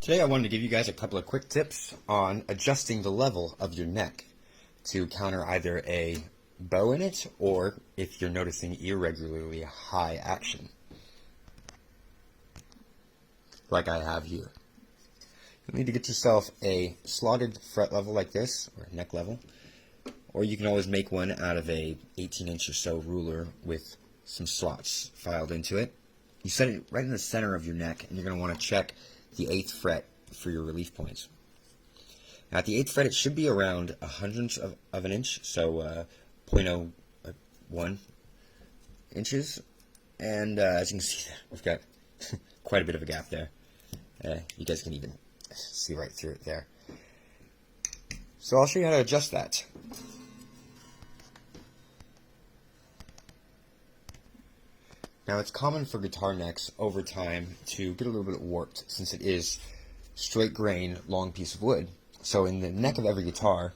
Today I wanted to give you guys a couple of quick tips on adjusting the level of your neck to counter either a bow in it or if you're noticing irregularly high action, like I have here. You'll need to get yourself a slotted fret level like this, or neck level, or you can always make one out of a 18-inch or so ruler with some slots filed into it. You set it right in the center of your neck, and you're going to want to check the 8th fret for your relief points. Now at the 8th fret, it should be around 100th of an inch, so 0.01 inches. And as you can see, we've got quite a bit of a gap there. You guys can even see right through it there. So I'll show you how to adjust that. Now it's common for guitar necks over time to get a little bit warped since it is straight grain, long piece of wood. So in the neck of every guitar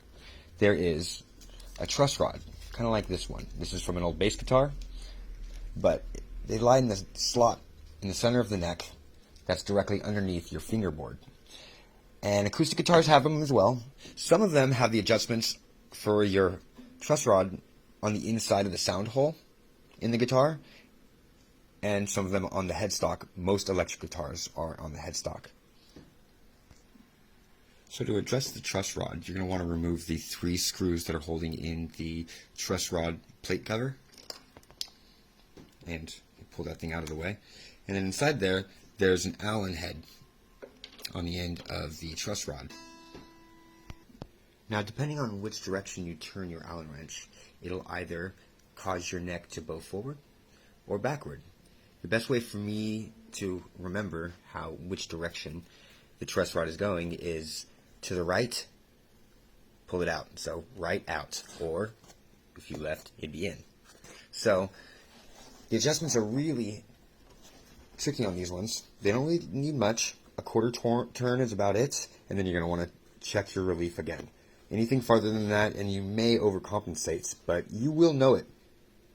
there is a truss rod, kind of like this one. This is from an old bass guitar, but they lie in the slot in the center of the neck that's directly underneath your fingerboard. And acoustic guitars have them as well. Some of them have the adjustments for your truss rod on the inside of the sound hole in the guitar, and some of them on the headstock. Most electric guitars are on the headstock. So to adjust the truss rod, you're going to want to remove the 3 screws that are holding in the truss rod plate cover. And pull that thing out of the way. And then inside there's an Allen head on the end of the truss rod. Now depending on which direction you turn your Allen wrench, it'll either cause your neck to bow forward or backward. The best way for me to remember which direction the truss rod is going is to the right, pull it out. So right out, or if you left, it'd be in. So the adjustments are really tricky on these ones. They don't really need much. A quarter turn is about it, and then you're going to want to check your relief again. Anything farther than that, and you may overcompensate, but you will know it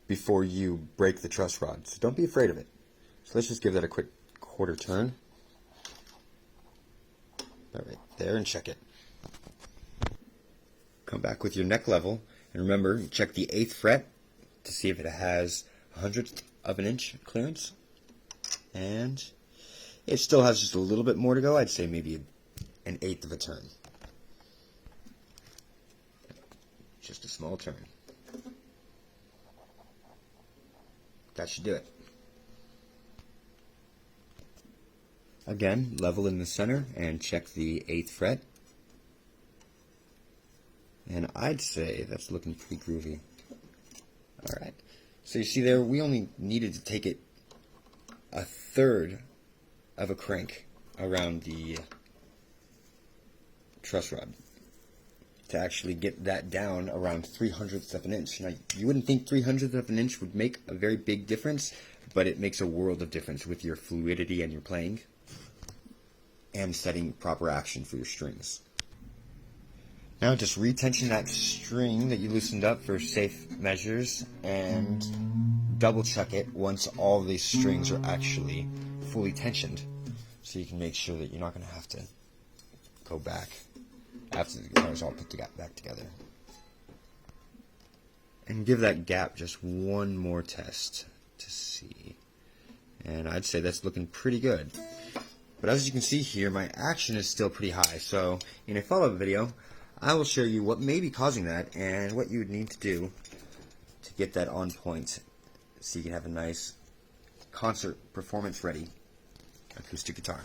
before you break the truss rod. So don't be afraid of it. So let's just give that a quick quarter turn. Right there, and check it. Come back with your neck level, and remember, check the 8th fret to see if it has 100th of an inch clearance. And it still has just a little bit more to go. I'd say maybe an 1/8 of a turn. Just a small turn. That should do it. Again, level in the center and check the 8th fret. And I'd say that's looking pretty groovy. Alright, so you see there, we only needed to take it 1/3 of a crank around the truss rod to actually get that down around 300ths of an inch. Now, you wouldn't think 300ths of an inch would make a very big difference, but it makes a world of difference with your fluidity and your playing and setting proper action for your strings. Now just retension that string that you loosened up for safe measures and double check it once all these strings are actually fully tensioned, so you can make sure that you're not going to have to go back after the guitar is all put back together. And give that gap just one more test to see. And I'd say that's looking pretty good. But as you can see here, my action is still pretty high. So in a follow-up video, I will show you what may be causing that and what you would need to do to get that on point so you can have a nice concert performance ready acoustic guitar.